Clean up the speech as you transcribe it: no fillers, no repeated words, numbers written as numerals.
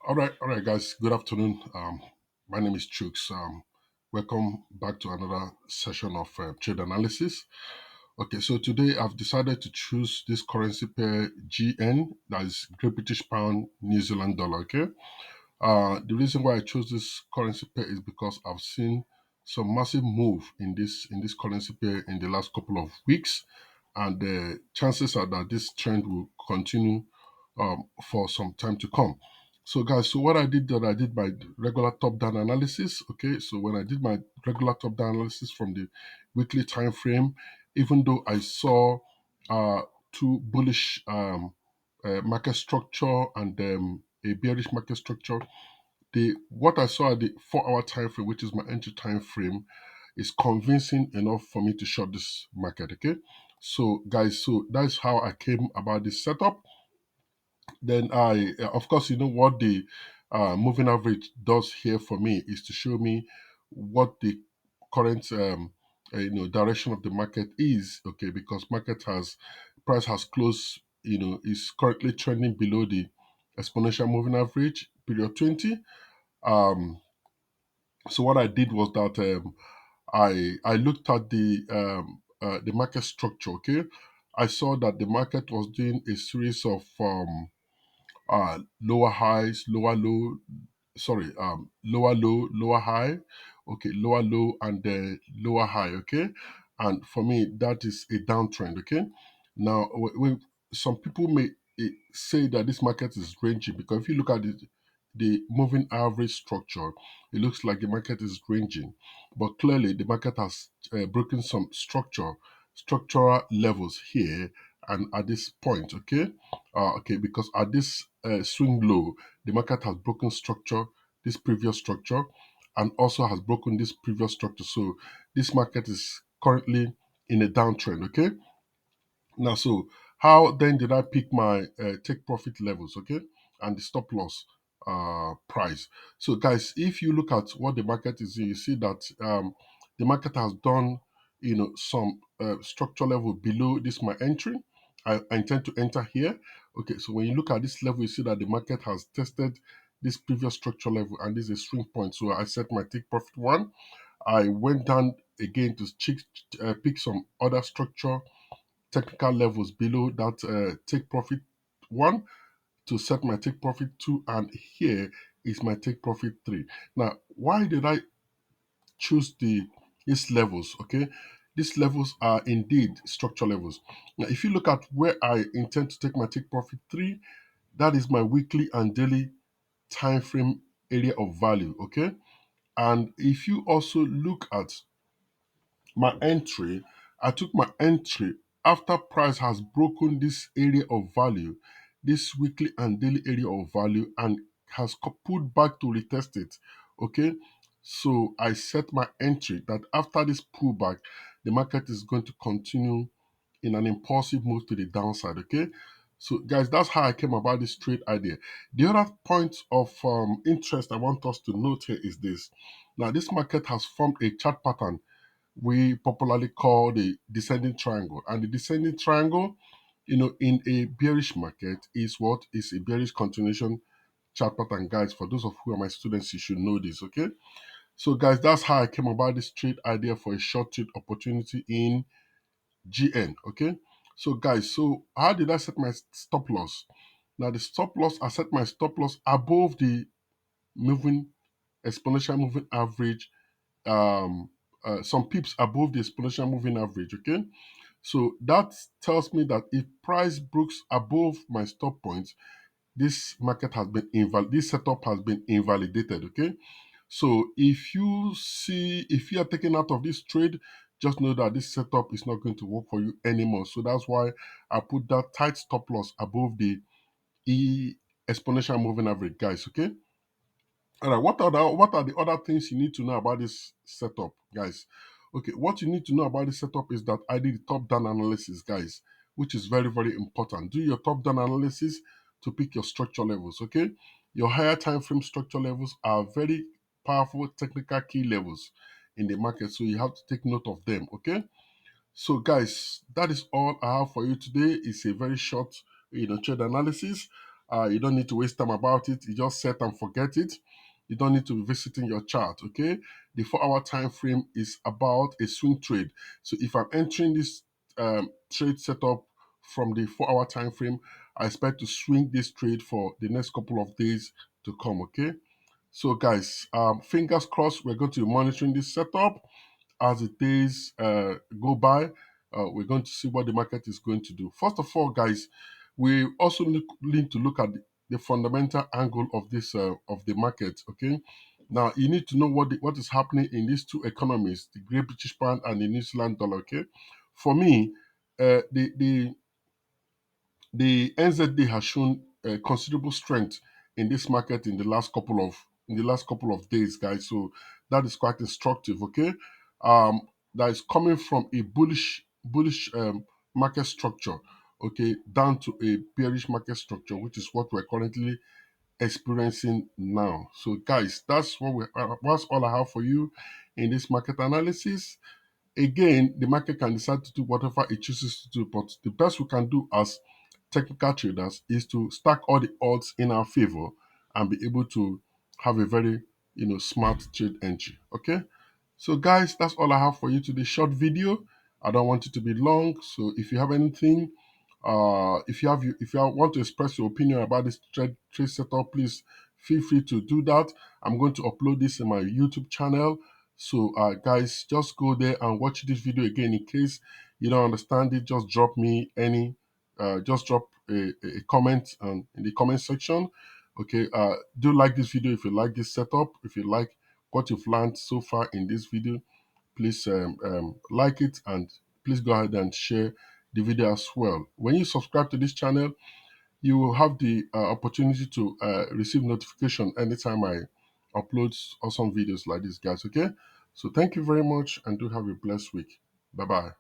All right, guys. Good afternoon. My name is Chooks. Welcome back to another session of trade analysis. Okay, so today I've decided to choose this currency pair GN, that is Great British Pound, New Zealand Dollar. Okay, the reason why I chose this currency pair is because I've seen some massive move in this currency pair in the last couple of weeks, and the chances are that this trend will continue for some time to come. So, guys, so what I did that I did my regular top-down analysis. Okay, so when I did my regular top-down analysis from the weekly time frame, even though I saw uh, two bullish market structure and a bearish market structure, the what I saw at the 4 hour time frame, which is my entry time frame, is convincing enough for me to short this market. Okay, so guys, so that's how I came about this setup. Then of course, you know what the moving average does here for me is to show me what the current direction of the market is. Okay, because market has price has closed, is currently trending below the exponential moving average period 20. um so what I did was that I looked at the market structure. Okay, I saw that the market was doing a series of lower highs, lower low, sorry, lower low, lower high, okay, lower low, and lower high. Okay, and for me that is a downtrend. Okay, now some people may say that this market is ranging, because if you look at the moving average structure, it looks like the market is ranging, but clearly the market has broken some structural levels here and at this point. Okay, okay, because at this swing low, the market has broken structure, this previous structure, and also has broken this previous structure. So this market is currently in a downtrend. Okay, now, so how then did I pick my take profit levels, okay, and the stop loss price? So, guys, if you look at what the market is doing, you see that the market has done, some structure level below this my entry. I intend to enter here. Okay, so when you look at this level, you see that the market has tested this previous structure level, and this is a swing point. So I set my take profit one. I went down again to pick some other structure technical levels below that take profit one to set my take profit two, and here is my take profit three. Now, why did I choose these levels? Okay, these levels are indeed structure levels. Now, if you look at where I intend to take my take profit three, that is my weekly and daily time frame area of value. Okay, and if you also look at my entry, I took my entry after price has broken this area of value, this weekly and daily area of value, and has pulled back to retest it. Okay, so I set my entry that after this pullback, the market is going to continue in an impulsive move to the downside. Okay, so guys, that's how I came about this trade idea. The other point of interest I want us to note here is this. Now, this market has formed a chart pattern we popularly call the descending triangle. And the descending triangle, in a bearish market is what is a bearish continuation chart pattern. Guys, for those of who are my students, you should know this, okay? So guys, that's how I came about this trade idea for a short trade opportunity in GN, okay? So guys, so how did I set my stop loss? Now the stop loss, I set my stop loss above the moving exponential moving average, some pips above the exponential moving average. Okay, so that tells me that if price breaks above my stop point, this market has been this setup has been invalidated. Okay, so if you are taken out of this trade, just know that this setup is not going to work for you anymore. So that's why I put that tight stop loss above the e exponential moving average, guys. Okay, all right, what are the other things you need to know about this setup, guys? Okay, what you need to know about this setup is that I did top-down analysis, guys, which is very, very important. Do your top-down analysis to pick your structure levels, okay? Your higher time frame structure levels are very powerful technical key levels in the market, so you have to take note of them, okay? So, guys, that is all I have for you today. It's a very short, trade analysis. You don't need to waste time about it. You just set and forget it. You don't need to be visiting your chart, okay? The 4-hour time frame is about a swing trade. So if I'm entering this trade setup from the 4-hour time frame, I expect to swing this trade for the next couple of days to come, okay? So guys, fingers crossed, we're going to be monitoring this setup as the days go by. We're going to see what the market is going to do. First of all, guys, we also need to look at the fundamental angle of this of the market. Okay, now you need to know what is happening in these two economies, the Great British Pound and the New Zealand dollar. Okay, for me, the NZD has shown considerable strength in this market in the last couple of days, guys. So that is quite instructive. Okay, that is coming from a bullish market structure. Okay, down to a bearish market structure, which is what we're currently experiencing now. So, guys, that's all I have for you in this market analysis. Again, the market can decide to do whatever it chooses to do, but the best we can do as technical traders is to stack all the odds in our favor and be able to have a very smart trade entry. Okay, so guys, that's all I have for you today. Short video. I don't want it to be long. So if you have anything, if you want to express your opinion about this trade setup, please feel free to do that. I'm going to upload this in my YouTube channel. So guys, just go there and watch this video again. In case you don't understand it, just drop me just drop a comment in the comment section. Okay, do like this video if you like this setup. If you like what you've learned so far in this video, please like it, and please go ahead and share the video as well. When you subscribe to this channel, you will have the opportunity to receive notification anytime I upload awesome videos like this, guys. Okay, so thank you very much and do have a blessed week. Bye bye.